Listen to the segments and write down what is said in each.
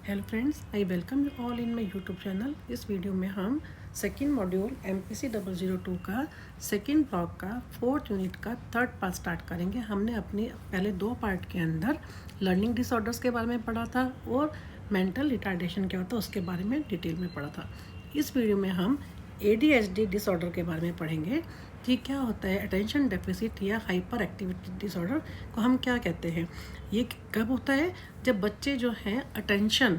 Hello friends, I welcome you all in my YouTube channel. इस video में हम second module MPC 002 का second block का 4th unit का थर्ड पार्ट स्टार्ट करेंगे। हमने अपने पहले 2 पार्ट के अंदर लर्निंग डिसऑर्डर्स के बारे में पढ़ा था और मेंटल रिटार्डेशन क्या होता है उसके बारे में डिटेल में पढ़ा था। इस वीडियो में हम ADHD डिसऑर्डर के बारे में पढ़ेंगे कि क्या होता है अटेंशन डेफिसिट या हाइपर एक्टिविटी डिसऑर्डर को हम क्या कहते हैं। ये कब होता है? जब बच्चे जो हैं अटेंशन,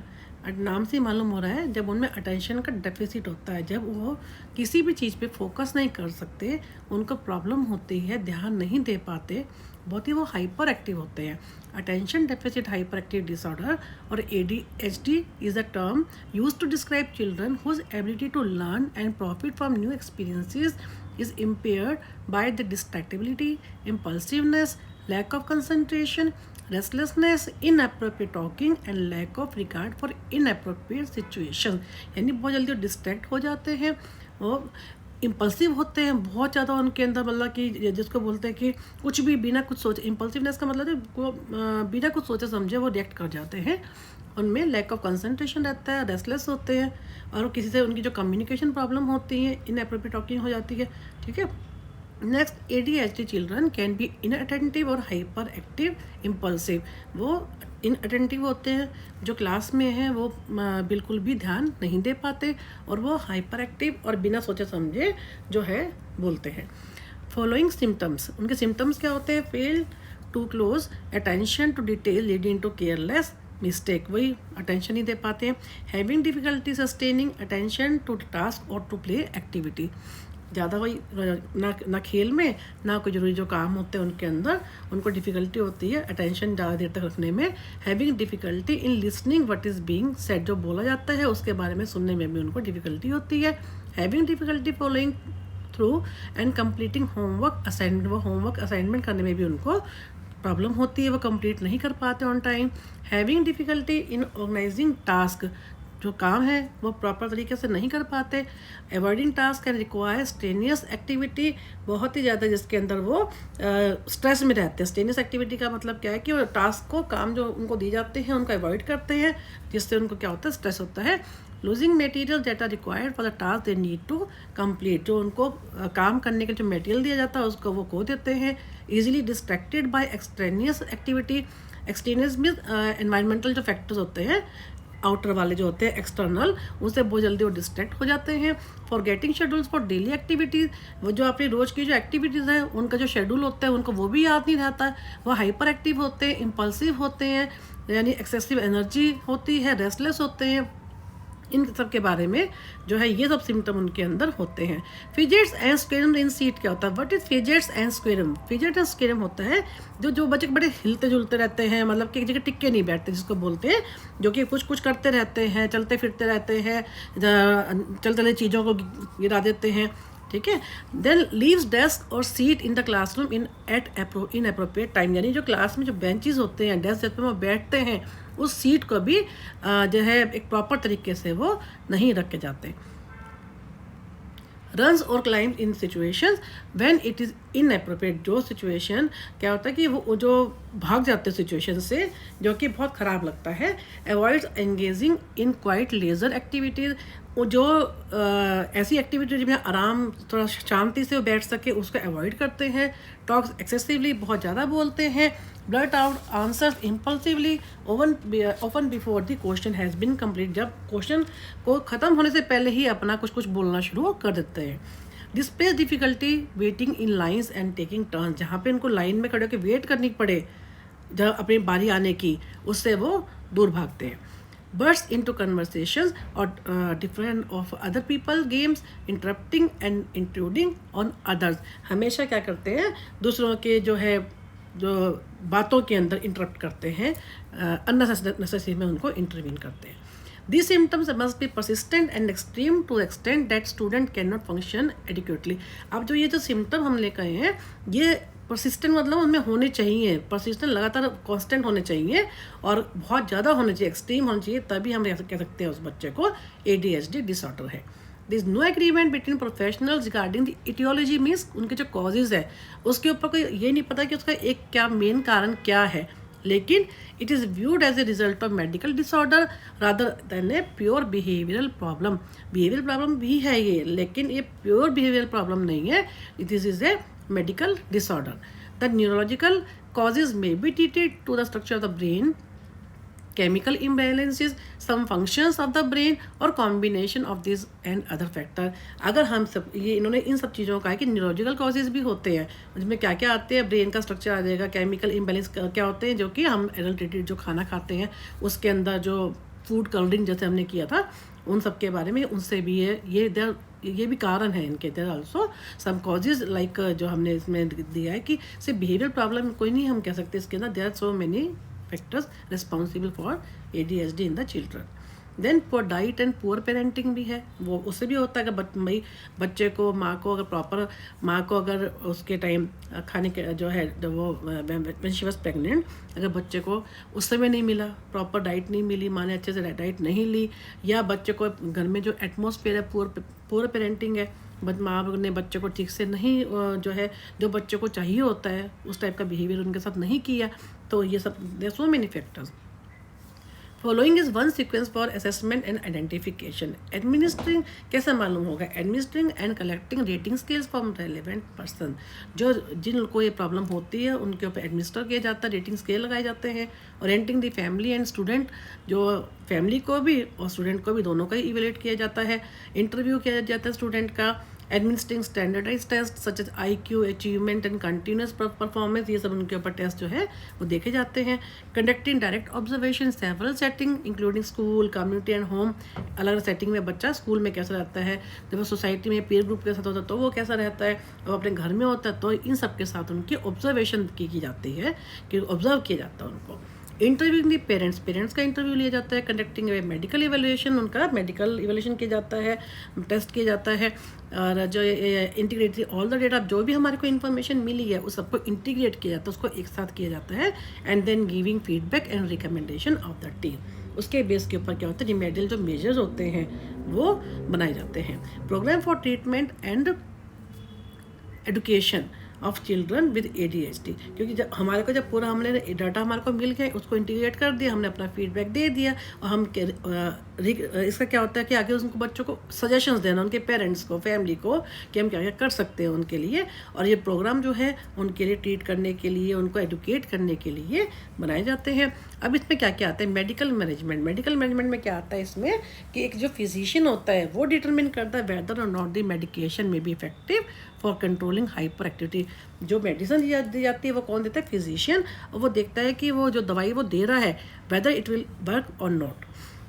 नाम से मालूम हो रहा है, जब उनमें अटेंशन का डेफिसिट होता है, जब वो किसी भी चीज़ पे फोकस नहीं कर सकते, उनको प्रॉब्लम होती है, ध्यान नहीं दे पाते, बहुत ही वो हाइपर एक्टिव होते हैं। Attention deficit hyperactive disorder और ADHD is a term use to describe children whose ability to learn and profit from new experiences is impaired by the distractibility, impulsiveness, lack of concentration, restlessness, inappropriate talking and lack of regard for inappropriate situation। यानी बहुत जल्दी distract हो जाते हैं और impulsive होते हैं बहुत ज़्यादा उनके अंदर, मतलब कि जिसको बोलते हैं कि कुछ भी बिना कुछ सोचे, इम्पल्सिवनेस का मतलब है वो बिना कुछ सोचे समझे वो रिएक्ट कर जाते हैं। उनमें लैक ऑफ कंसंट्रेशन रहता है, रेस्टलेस होते हैं और किसी से उनकी जो कम्युनिकेशन प्रॉब्लम होती है, इनएप्रोप्रिएट टॉकिंग हो जाती है। ठीक है। Next, ADHD children can be inattentive और हाइपर एक्टिव इम्पल्सिव। वो इनअटेंटिव होते हैं, जो क्लास में हैं वो बिल्कुल भी ध्यान नहीं दे पाते, और वो हाइपर एक्टिव और बिना सोचे समझे जो है बोलते हैं। फॉलोइंग सिम्टम्स, उनके सिम्टम्स क्या होते हैं? Fail to close attention to detail leading to careless mistake, वही अटेंशन ही दे पाते हैं। Having difficulty sustaining attention to task और टू प्ले एक्टिविटी, ज़्यादा वही ना खेल में ना कोई ज़रूरी जो काम होते हैं उनके अंदर उनको डिफ़िकल्टी होती है अटेंशन ज़्यादा देर तक रखने में। Having difficulty in listening what is being said, जो बोला जाता है उसके बारे में सुनने में भी उनको डिफ़िकल्टी होती है। Having difficulty following through and completing homework assignment, वो होमवर्क असाइनमेंट करने में भी उनको प्रॉब्लम होती है, वो कंप्लीट नहीं कर पाते on time. Having difficulty in organising task, जो काम है वो प्रॉपर तरीके से नहीं कर पाते। Avoiding task and require strenuous activity, बहुत ही ज़्यादा जिसके अंदर वो स्ट्रेस में रहते हैं। स्टेनियस एक्टिविटी का मतलब क्या है कि वो टास्क को, काम जो उनको दी जाते हैं उनको अवॉइड करते हैं, जिससे उनको क्या होता है? स्ट्रेस होता है। Losing material that are required for the task they need to complete, जो उनको काम करने का जो मटेरियल दिया जाता है उसको वो खो देते हैं। Easily distracted by extraneous activity, extraneous means environmental जो फैक्टर्स होते हैं, आउटर वाले जो होते हैं एक्सटर्नल, उनसे बहुत जल्दी वो डिस्ट्रैक्ट हो जाते हैं। Forgetting schedules for daily activities, वो जो अपनी रोज़ की जो एक्टिविटीज़ हैं उनका जो शेड्यूल होता है उनको वो भी याद नहीं रहता है। वो हाइपर एक्टिव होते हैं, इम्पल्सिव होते हैं, यानी एक्सेसिव एनर्जी होती है, रेस्टलेस होते हैं। इन सब के बारे में जो है ये सब सिम्टम उनके अंदर होते हैं। फिजेट्स एंड स्क्वेरम इन सीट क्या होता है? What is fidgets and squirm? Fidget and squirm होता है जो बच्चे बड़े हिलते जुलते रहते हैं, मतलब कि एक जगह टिक के नहीं बैठते, जिसको बोलते हैं, जो कि कुछ कुछ करते रहते हैं, चलते फिरते रहते हैं, चलते चलते चीज़ों को गिरा देते हैं। ठीक है। देन लीव्स डेस्क और seat in the classroom in appropriate time, यानी जो क्लास में जो बेंचेस होते हैं, डेस्क जिस पर वो बैठते हैं, उस सीट को भी जो है एक प्रॉपर तरीके से वो नहीं रखे जाते। रन्स और climbs in situations when it is inappropriate, जो सिचुएशन क्या होता है कि वो जो भाग जाते हैं सिचुएशन से, जो कि बहुत ख़राब लगता है। Avoids engaging in quite leisure activities, वो जो ऐसी एक्टिविटी जिसमें आराम, थोड़ा शांति से वो बैठ सके, उसको अवॉइड करते हैं। टॉक्स एक्सेसिवली, बहुत ज़्यादा बोलते हैं। Blurt out answers impulsively oven before the question has been complete, जब क्वेश्चन को ख़त्म होने से पहले ही अपना कुछ कुछ बोलना शुरू कर देते हैं। Displace difficulty waiting in lines and taking turn, जहाँ पे उनको लाइन में खड़े होकर वेट करनी पड़े जब अपनी बारी आने की, उससे वो दूर भागते हैं। Bursts into conversations or different of other people games, interrupting and intruding on others, हमेशा क्या करते हैं? दूसरों के जो है जो बातों के अंदर इंटरप्ट करते हैं, अननेसेसरी में उनको इंटरवीन करते हैं। These symptoms must be persistent and extreme to the extent that student cannot function adequately। अब जो ये जो सिम्टम हम लेकर आए हैं, ये परसिस्टेंट मतलब उनमें होने चाहिए, परसिस्टेंट लगातार कांस्टेंट होने चाहिए और बहुत ज़्यादा होने चाहिए, एक्सट्रीम होने चाहिए, तभी हम कह सकते हैं उस बच्चे को ADHD डिसऑर्डर है। This is no agreement between professionals regarding the etiology, means उनके जो कॉजेज़ है उसके ऊपर कोई ये नहीं पता कि उसका एक क्या मेन कारण क्या है। लेकिन it is viewed as a result of medical disorder rather than a pure behavioural problem. Behavioural problem भी है ये, लेकिन ये प्योर बिहेवियरल प्रॉब्लम नहीं है, it is a medical disorder. The neurological causes may be treated to the structure of the brain, chemical imbalances, some functions of the brain or combination of these and other factor। अगर हम सब ये इन्होंने इन सब चीज़ों का है कि न्यूरोलॉजिकल कॉजेज भी होते हैं, जिसमें क्या क्या आते हैं, ब्रेन का स्ट्रक्चर आ जाएगा, केमिकल इम्बैलेंस क्या होते हैं जो कि हम एडल्ट्रेटेड जो खाना खाते हैं उसके अंदर जो फूड कलरिंग जैसे हमने किया था उन सब के बारे में, उनसे भी ये भी कारण है इनके। There also some causes like जो हमने इसमें दिया है कि सिर्फ बिहेवियर प्रॉब्लम कोई नहीं हम कह सकते इसके अंदर, there are so many factors responsible for ADHD in the children. Then poor diet and poor parenting भी है, वो उससे भी होता है कि भाई बच्चे को माँ को अगर प्रॉपर माँ को अगर उसके टाइम खाने के जो है वो व्हेन शी वाज प्रेग्नेंट, अगर बच्चे को उस समय नहीं मिला, प्रॉपर डाइट नहीं मिली, माँ ने अच्छे से डाइट नहीं ली, या बच्चे को घर में जो एटमॉस्फेयर है पुअर पेरेंटिंग है, माँ ने बच्चे को ठीक से नहीं जो है जो बच्चे को चाहिए होता है उस टाइप का बिहेवियर उनके साथ नहीं किया, तो ये सब there so many factors. Following is one sequence for assessment and identification. Administering कैसे मालूम होगा? Administering and collecting rating scales from relevant person. जो जिनको ये प्रॉब्लम होती है उनके ऊपर एडमिनिस्टर किया जाता है, रेटिंग स्केल लगाए जाते हैं। Orienting the family and student, जो फैमिली को भी और स्टूडेंट को भी दोनों का ही इवेल्यूएट किया जाता है। इंटरव्यू किया जाता है स्टूडेंट का। Administering standardise test such as IQ, achievement and continuous performance, ये सब उनके ऊपर टेस्ट जो है वो देखे जाते हैं। Conducting direct observation several setting including school, community and home. अलग सेटिंग में बच्चा स्कूल में कैसा रहता है, जब वो सोसाइटी में पीयर ग्रुप के साथ होता है तो वो कैसा रहता है, और अपने घर में होता है तो इन सब के साथ उनकी ऑब्जर्वेशन की जाती है, कि ऑब्जर्व किया जाता है उनको। इंटरव्यूइंग दी पेरेंट्स का इंटरव्यू लिया जाता है। कंडक्टिंग मेडिकल इवेल्युएशन, उनका मेडिकल इवेल्युएशन किया जाता है, टेस्ट किया जाता है। और जो इंटीग्रेट ऑल द डेटा, जो भी हमारे को इन्फॉर्मेशन मिली है उस सबको इंटीग्रेट किया जाता है, उसको एक साथ किया जाता है। And then giving feedback and recommendation of the team. उसके बेस के ऊपर क्या होता है, रिमेडियल जो मेजर्स होते हैं वो बनाए जाते हैं। Programme for treatment and education of children with ADHD, क्योंकि जब हमारे को जब पूरा हमने डाटा हमारे को मिल गया, उसको इंटीग्रेट कर दिया, हमने अपना फीडबैक दे दिया, और हम इसका क्या होता है कि आगे उनको बच्चों को सजेशंस देना, उनके पेरेंट्स को, फैमिली को, कि हम क्या क्या कर सकते हैं उनके लिए। और ये प्रोग्राम जो है उनके लिए ट्रीट करने के लिए, उनको एडुकेट करने के लिए बनाए जाते हैं। अब इसमें क्या क्या आता है, मेडिकल मैनेजमेंट। मेडिकल मैनेजमेंट में क्या आता है इसमें कि एक जो फिजिशियन होता है वो डिटरमिन करता है वेदर और नॉट द मेडिकेशन में be effective for controlling hyper activity. जो मेडिसिन दी जाती है वो कौन देता है, फिजिशियन, और वो देखता है कि वो जो दवाई वो दे रहा है वेदर इट विल वर्क और नॉट।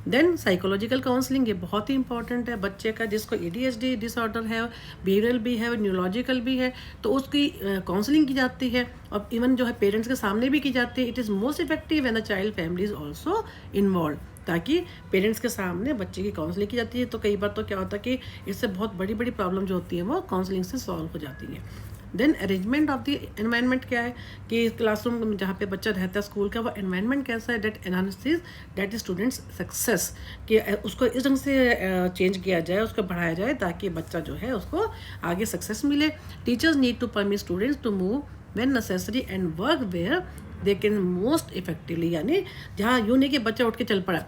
देन साइकोलॉजिकल काउंसलिंग, ये बहुत ही इंपॉर्टेंट है। बच्चे का जिसको ADHD डिसऑर्डर है, बिहेवियरल भी है, न्यूरोलॉजिकल भी है, तो उसकी काउंसलिंग की जाती है, और इवन जो है पेरेंट्स के सामने भी की जाती है। It is most effective when the child family is also involve, ताकि पेरेंट्स के सामने बच्चे की काउंसलिंग की जाती है। तो कई बार तो क्या होता है कि इससे बहुत बड़ी बड़ी प्रॉब्लम जो होती है वो काउंसलिंग से सॉल्व हो जाती है। Then arrangement of the environment क्या है कि क्लासरूम में जहाँ पे बच्चा रहता है स्कूल का, वो एनवायरनमेंट कैसा है, that enhances that students success, कि उसको इस ढंग से चेंज किया जाए, उसको बढ़ाया जाए ताकि बच्चा जो है उसको आगे सक्सेस मिले। Teachers need to permit students to move when necessary and work where they can most effectively, यानी जहाँ यूँ नहीं कि बच्चा उठ के चल पड़ा,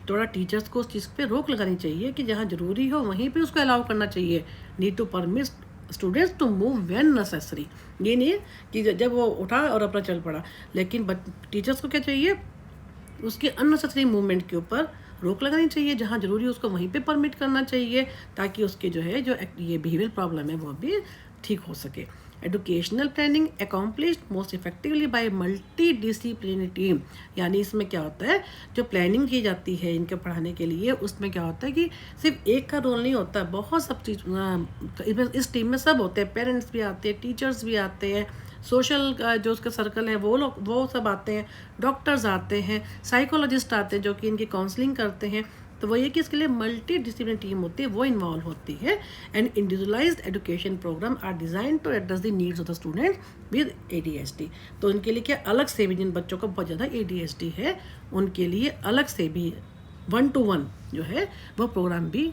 थोड़ा टीचर्स को उस चीज़ पे रोक लगानी चाहिए कि जहाँ ज़रूरी हो वहीं पे उसको अलाउ करना चाहिए। Need to permit students to move when necessary, ये नहीं है कि जब वो उठा और अपना चल पड़ा, लेकिन टीचर्स को क्या चाहिए, उसके अननेसेसरी मूवमेंट के ऊपर रोक लगानी चाहिए, जहाँ ज़रूरी है उसको वहीं पे परमिट करना चाहिए, ताकि उसके जो है जो ये बिहेवियर प्रॉब्लम है वो भी ठीक हो सके। Educational planning accomplished most effectively by multidisciplinary team, यानी इसमें क्या होता है, जो प्लानिंग की जाती है इनके पढ़ाने के लिए, उसमें क्या होता है कि सिर्फ एक का रोल नहीं होता, बहुत सब चीज़ इस टीम में सब होते हैं। पेरेंट्स भी आते हैं, टीचर्स भी आते हैं, सोशल जो उसका सर्कल है वो सब आते हैं, डॉक्टर्स आते हैं, साइकोलॉजिस्ट आते हैं जो कि इनकी काउंसलिंग करते हैं। तो वो ये कि इसके लिए मल्टी डिसिप्लिन टीम होती है, वो इन्वॉल्व होती है। And individualised education programme are design to address the needs of the student with ADHD। तो उनके लिए क्या अलग से भी, जिन बच्चों को बहुत ज़्यादा ADHD है उनके लिए अलग से भी 1-to-1 जो है वो प्रोग्राम भी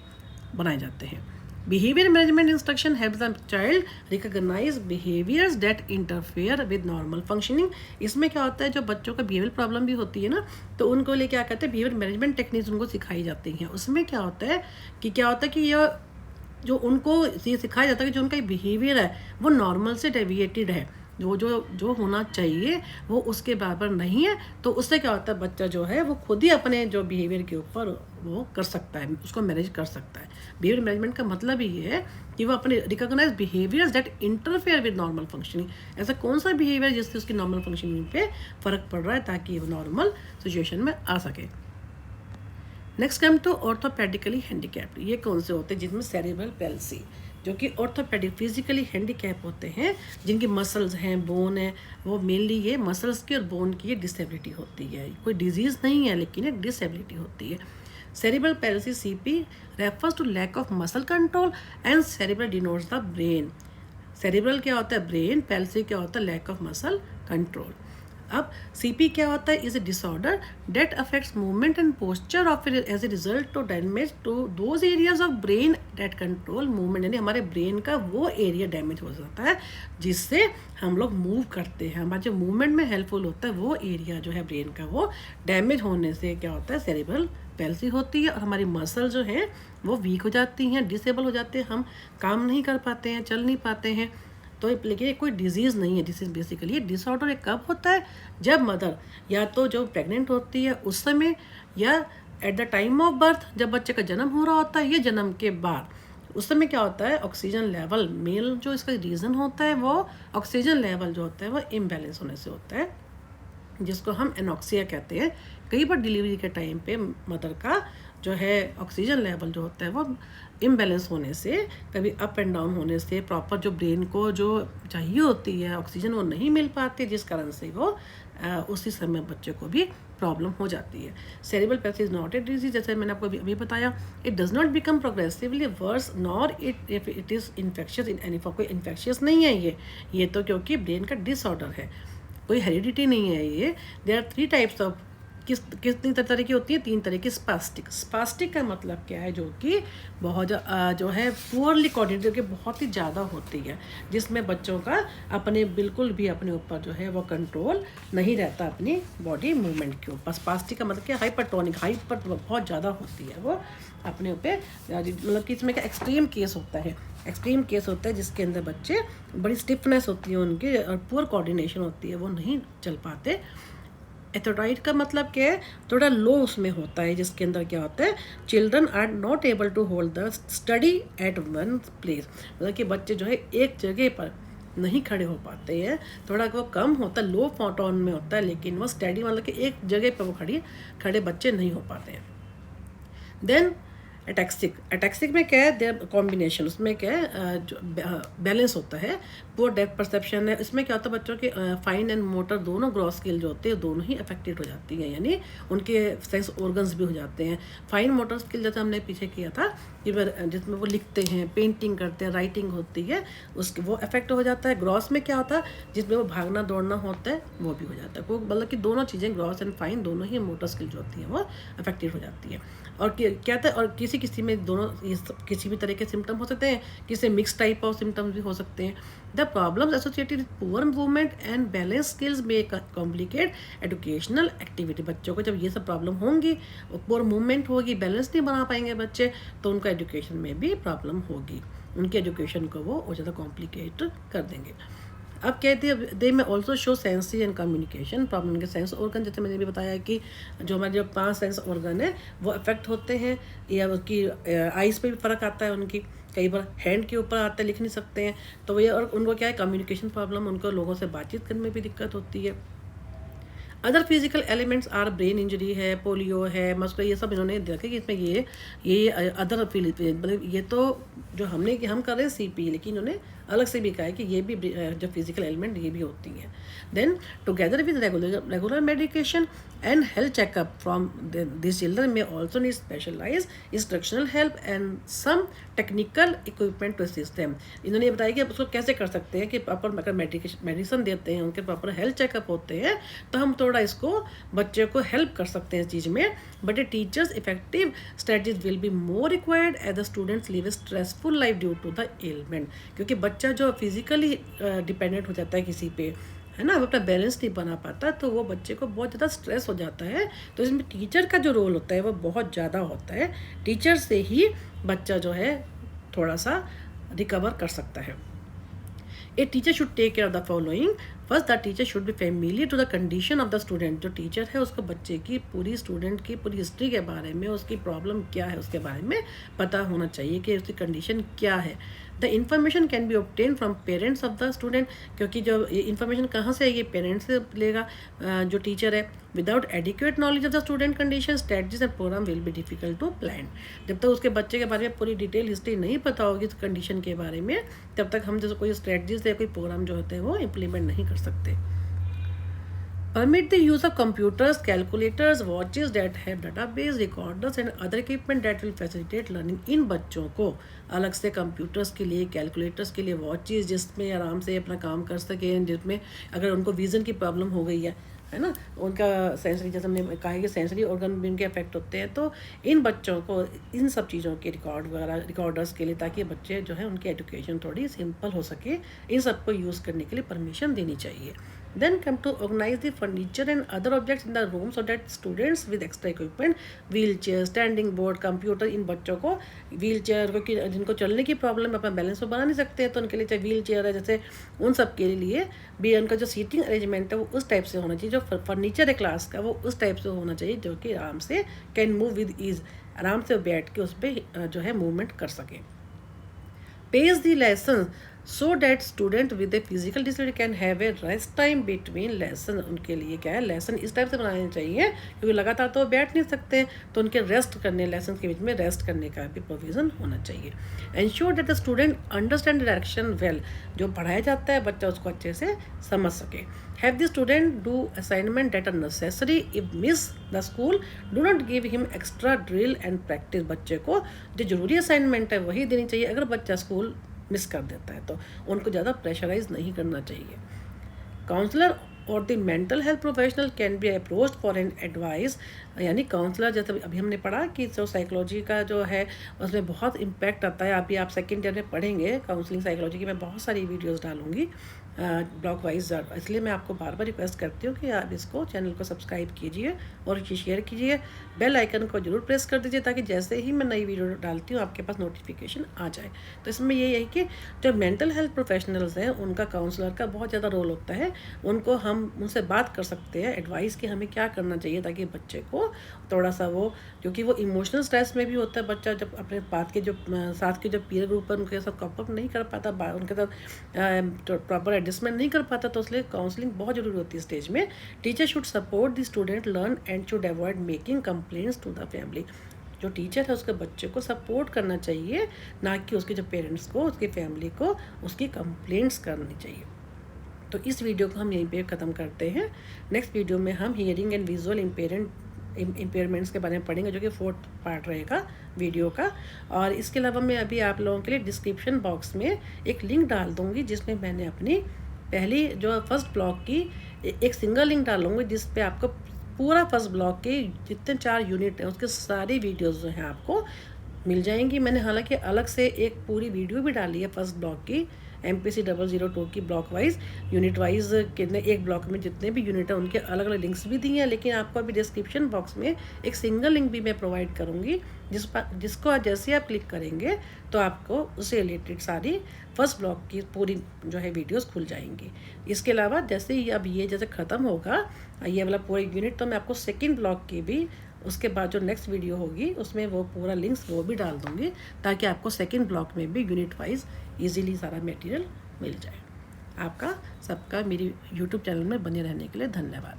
बनाए जाते हैं। Behaviour management instruction help the child recognise behaviours that interfere with normal functioning. इसमें क्या होता है, जो बच्चों का बिहेवियर प्रॉब्लम भी होती है ना, तो उनको लिए क्या कहते हैं, बिहेवियर मैनेजमेंट टेक्निक्स उनको सिखाई जाती हैं। उसमें क्या होता है कि ये जो उनको ये सिखाया जाता है कि जो उनका बिहेवियर है वो नॉर्मल से डेविएटेड है, जो जो जो होना चाहिए वो उसके बराबर नहीं है। तो उससे क्या होता है, बच्चा जो है वो खुद ही अपने जो बिहेवियर के ऊपर वो कर सकता है, उसको मैनेज कर सकता है। बिहेवियर मैनेजमेंट का मतलब ये है कि वो अपने recognise behaviours that interfere with normal functioning. ऐसा कौन सा बिहेवियर जिससे उसकी नॉर्मल फंक्शनिंग पे फ़र्क पड़ रहा है, ताकि वो नॉर्मल सिचुएशन में आ सके। Next come to orthopedically handicapped. ये कौन से होते हैं, जिनमें सेरेब्रल पैल्सी, जो कि ऑर्थोपेडिक फिजिकली हैंडीकैप होते हैं, जिनकी मसल्स हैं, बोन है, वो मेनली ये मसल्स की और बोन की ये डिसेबिलिटी होती है। कोई डिजीज़ नहीं है, लेकिन एक डिसेबिलिटी होती है। Cerebral palsy CP refers to lack of muscle control and cerebral denotes the brain. Cerebral क्या होता है ब्रेन, पैल्सी क्या होता है लैक ऑफ मसल कंट्रोल। अब सीपी क्या होता है, is a disorder that affects movement and posture of as a result to damage to those areas of brain that control movement. यानी हमारे ब्रेन का वो एरिया डैमेज हो जाता है जिससे हम लोग मूव करते हैं, हमारे जो मूवमेंट में हेल्पफुल होता है वो एरिया जो है ब्रेन का, वो डैमेज होने से क्या होता है सेरेब्रल पैल्सी होती है। और हमारी मसल जो है वो वीक हो जाती हैं, डिसेबल हो जाते हैं, हम काम नहीं कर पाते हैं, चल नहीं पाते हैं। तो लेकिन ये कोई डिजीज़ नहीं है, दिस इज़ बेसिकली ये डिसऑर्डर कब होता है, जब मदर या तो जो प्रेग्नेंट होती है उस समय, या at the time of birth, जब बच्चे का जन्म हो रहा होता है, ये जन्म के बाद, उस समय क्या होता है ऑक्सीजन लेवल, मेल जो इसका रीज़न होता है वो ऑक्सीजन लेवल जो होता है वो इम्बैलेंस होने से होता है, जिसको हम एनॉक्सिया कहते हैं। कई बार डिलीवरी के टाइम पे मदर का जो है ऑक्सीजन लेवल जो होता है वो इम्बैलेंस होने से, कभी अप एंड डाउन होने से, प्रॉपर जो ब्रेन को जो चाहिए होती है ऑक्सीजन वो नहीं मिल पाती, जिस कारण से वो उसी समय बच्चे को भी प्रॉब्लम हो जाती है। Cerebral palsy is not a disease, जैसे मैंने आपको अभी बताया, it does not become progressively worse nor it is infectious in any form. कोई इन्फेक्शियस नहीं है ये तो क्योंकि ब्रेन का डिसऑर्डर है, कोई हेरिडिटी नहीं है ये। देयर आर 3 टाइप्स ऑफ, कितनी तरह की होती है, 3 तरह की। स्पास्टिक का मतलब क्या है, जो कि बहुत जो है पुअरली कोऑर्डिनेटेड के बहुत ही ज़्यादा होती है, जिसमें बच्चों का अपने बिल्कुल भी अपने ऊपर जो है वो कंट्रोल नहीं रहता अपनी बॉडी मूवमेंट के ऊपर। स्पास्टिक का मतलब क्या, हाइपरटोनिक, हाइपर बहुत ज़्यादा होती है वो अपने ऊपर, मतलब कि इसमें क्या एक्सट्रीम केस होता है, एक्सट्रीम केस होता है जिसके अंदर बच्चे बड़ी स्टिफनेस होती है उनकी और पुअर कोऑर्डिनेशन होती है, वो नहीं चल पाते। एथोडाइट का मतलब क्या है, थोड़ा लो उसमें होता है, जिसके अंदर क्या होता है children are not able to hold the study at one place, मतलब कि बच्चे जो है एक जगह पर नहीं खड़े हो पाते हैं, थोड़ा वो कम होता है, लो टोन में होता है, लेकिन वो स्टडी मतलब कि एक जगह पर वो खड़े बच्चे नहीं हो पाते हैं। देन एटैक्सिक में क्या है, देयर कॉम्बिनेशन, उसमें क्या है जो बैलेंस होता है, पुअर डेप्थ परसेप्शन है। इसमें क्या होता है बच्चों के फाइन एंड मोटर दोनों ग्रॉस स्किल जो होते हैं दोनों ही अफेक्टेड हो जाती हैं, यानी उनके सेंस ऑर्गन्स भी हो जाते हैं। फाइन मोटर स्किल जैसे हमने पीछे किया था कि जिसमें वो लिखते हैं, पेंटिंग करते हैं, राइटिंग होती है, उसके वो अफेक्ट हो जाता है। ग्रॉस में क्या होता है, जिसमें वो भागना दौड़ना होता है वो भी हो जाता है। वो मतलब कि दोनों चीज़ें ग्रॉस एंड फाइन दोनों ही मोटर स्किल जो होती है वो अफेक्टेड हो जाती है। और क्या था, और किसी में दोनों किसी भी तरह के सिम्टम हो सकते हैं, किसी मिक्स टाइप ऑफ सिम्टम्स भी हो सकते हैं। The problems associated with poor movement and balance skills में कॉम्प्लिकेट एजुकेशनल एक्टिविटी। बच्चों को जब ये सब प्रॉब्लम होंगी, पुअर मूवमेंट होगी, बैलेंस नहीं बना पाएंगे बच्चे, तो उनका एजुकेशन में भी प्रॉब्लम होगी, उनके एजुकेशन को वो और ज़्यादा कॉम्प्लिकेट कर देंगे। अब कहते हैं दे में also show sensory and communication problem के सेंस ऑर्गन, जैसे मैंने भी बताया कि जो हमारे जो 5 सेंस ऑर्गन है वो अफेक्ट होते हैं, या उनकी आइज़ पे भी फ़र्क आता है, उनकी कई बार हैंड के ऊपर आता है, लिख नहीं सकते हैं, तो ये और उनको क्या है कम्युनिकेशन प्रॉब्लम, उनको लोगों से बातचीत करने में भी दिक्कत होती है। Other physical elements our brain injury है, पोलियो है, मस्कुलर, ये सब इन्होंने देखा कि इसमें ये अदर मतलब ये तो जो हम कर रहे हैं सीपी, लेकिन इन्होंने अलग से भी कहा है कि ये भी जो फिजिकल एलिमेंट ये भी होती हैं। Then together with regular medication and health checkup from this children may also need specialise instructional help and some technical equipment to assist them. इन्होंने बताया कि उसको कैसे कर सकते हैं कि प्रॉपर अगर मेडिसिन देते हैं, उनके प्रॉपर हेल्थ चेकअप होते हैं, तो हम थोड़ा इसको बच्चे को हेल्प कर सकते हैं इस चीज़ में। But a teachers effective strategies will be more required as the students live a stressful life due to the element. क्योंकि बच्चा जो फिजिकली डिपेंडेंट हो जाता है किसी पे, है ना, वो अपना बैलेंस नहीं बना पाता, तो वो बच्चे को बहुत ज़्यादा स्ट्रेस हो जाता है। तो इसमें टीचर का जो रोल होता है वो बहुत ज़्यादा होता है। टीचर से ही बच्चा जो है थोड़ा सा रिकवर कर सकता है। A teacher should take care of the following. First, the teacher should be familiar to the condition of the student. जो टीचर है उसको बच्चे की पूरी स्टूडेंट की पूरी हिस्ट्री के बारे में, उसकी प्रॉब्लम क्या है उसके बारे में पता होना चाहिए कि उसकी कंडीशन क्या है। The information can be obtain from parents of the student. क्योंकि जो इन्फॉर्मेशन कहाँ से आएगी, पेरेंट्स से लेगा जो टीचर है। Without adequate knowledge of the student condition strategies and programme will be difficult to plan. जब तक उसके बच्चे के बारे में पूरी डिटेल हिस्ट्री नहीं पता होगी कंडीशन के बारे में, तब तक हम जैसे कोई स्ट्रेटजीज या कोई प्रोग्राम जो होते हैं वो इम्प्लीमेंट नहीं कर सकते। Permit the use of computers, calculators, watches that have database, recorders and other equipment that will facilitate learning। इन बच्चों को अलग से कंप्यूटर्स के लिए, कैलकुलेटर्स के लिए वॉचेस जिसमें आराम से अपना काम कर सकें, जिसमें अगर उनको विज़न की प्रॉब्लम हो गई है ना, उनका सेंसरी, जैसे हमने कहा है कि सेंसरी ऑर्गन भी उनके अफेक्ट होते हैं, तो इन बच्चों को इन सब चीज़ों के रिकॉर्ड वगैरह रिकॉर्डर्स के लिए, ताकि बच्चे जो है उनकी एजुकेशन थोड़ी सिंपल हो सके, इन सब को यूज़ करने के लिए परमिशन देनी चाहिए। Then come to organize the furniture and other objects in the room so that students with extra equipment, wheelchair, standing board, computer, इन बच्चों को व्हीलचेयर, क्योंकि जिनको चलने की प्रॉब्लम है, अपना बैलेंस तो बना नहीं सकते, तो उनके लिए चाहे व्हील चेयर है, जैसे उन सब के लिए भी उनका जो सीटिंग अरेंजमेंट है वो उस टाइप से होना चाहिए। जो फर्नीचर है क्लास का वो उस टाइप से होना चाहिए जो कि आराम से कैन मूव विद ईज, आराम से बैठ के उस पर जो है मूवमेंट कर सके। Page the lesson so that student with a physical disability can have a rest time between lesson. उनके लिए क्या है, लेसन इस टाइप से बनाने चाहिए क्योंकि लगातार तो बैठ नहीं सकते, तो उनके रेस्ट करने, लेसन के बीच में रेस्ट करने का भी प्रोविज़न होना चाहिए। Ensure that the student understand direction well. जो पढ़ाया जाता है बच्चा उसको अच्छे से समझ सके। Have the student do assignment that are necessary. If miss the school do not give him extra drill and practice. बच्चे को जो जरूरी असाइनमेंट है वही देनी चाहिए। अगर बच्चा स्कूल मिस कर देता है तो उनको ज़्यादा प्रेशराइज नहीं करना चाहिए। काउंसलर और the mental health professional can be approached for an advice. यानी काउंसलर, जैसे अभी हमने पढ़ा कि जो साइकोलॉजी का जो है उसमें बहुत इम्पैक्ट आता है। अभी आप सेकेंड ईयर में पढ़ेंगे काउंसलिंग साइकोलॉजी की, मैं बहुत सारी वीडियोस डालूंगी ब्लॉक वाइज, इसलिए मैं आपको बार बार रिक्वेस्ट करती हूँ कि आप इसको चैनल को सब्सक्राइब कीजिए और शेयर कीजिए, बेल आइकन को जरूर प्रेस कर दीजिए ताकि जैसे ही मैं नई वीडियो डालती हूँ आपके पास नोटिफिकेशन आ जाए। तो इसमें ये है कि जो मेंटल हेल्थ प्रोफेशनल्स हैं उनका काउंसलर का बहुत ज़्यादा रोल होता है। उनको हम उनसे बात कर सकते हैं एडवाइस कि हमें क्या करना चाहिए ताकि बच्चे को थोड़ा सा वो, क्योंकि वो इमोशनल स्ट्रेस में भी होता है बच्चा, जब अपने बात के जो साथ के जो पीयर ग्रुप पर उनके साथ कॉप अप नहीं कर पाता, उनके साथ प्रॉपर एडजस्टमेंट नहीं कर पाता, तो इसलिए काउंसलिंग बहुत जरूरी होती है स्टेज में। Teacher should support the student learn and should avoid making complaints to the family. जो टीचर है उसके बच्चे को सपोर्ट करना चाहिए, ना कि उसके जो पेरेंट्स को, उसकी फैमिली को उसकी कंप्लेंट्स करनी चाहिए। तो इस वीडियो को हम यहीं पे ख़त्म करते हैं। नेक्स्ट वीडियो में हम हियरिंग एंड विजुअल इम्पेयरमेंट्स के बारे में पढ़ेंगे, जो कि 4th पार्ट रहेगा वीडियो का। और इसके अलावा मैं अभी आप लोगों के लिए डिस्क्रिप्शन बॉक्स में एक लिंक डाल दूँगी जिसमें मैंने अपनी पहली जो फर्स्ट ब्लॉक की एक सिंगल लिंक डालूँगी, जिस पे आपको पूरा फर्स्ट ब्लॉक के जितने 4 यूनिट हैं उसके सारी वीडियोज़ जो हैं आपको मिल जाएंगी। मैंने हालांकि अलग से एक पूरी वीडियो भी डाली है फर्स्ट ब्लॉक की, MPC 002 की ब्लॉक वाइज, यूनिट वाइज कितने एक ब्लॉक में जितने भी यूनिट हैं उनके अलग अलग लिंक्स भी दिए हैं। लेकिन आपको अभी डिस्क्रिप्शन बॉक्स में एक सिंगल लिंक भी मैं प्रोवाइड करूँगी जिसको जैसे आप क्लिक करेंगे तो आपको उससे रिलेटेड सारी फर्स्ट ब्लॉक की पूरी जो है वीडियोस खुल जाएंगी। इसके अलावा जैसे ही अब ये जैसे ख़त्म होगा ये वाला पूरा यूनिट, तो मैं आपको सेकेंड ब्लॉक की भी उसके बाद जो नेक्स्ट वीडियो होगी उसमें वो पूरा लिंक्स वो भी डाल दूँगी ताकि आपको सेकेंड ब्लॉक में भी यूनिट वाइज ईजीली सारा मटेरियल मिल जाए। आपका सबका मेरी यूट्यूब चैनल में बने रहने के लिए धन्यवाद।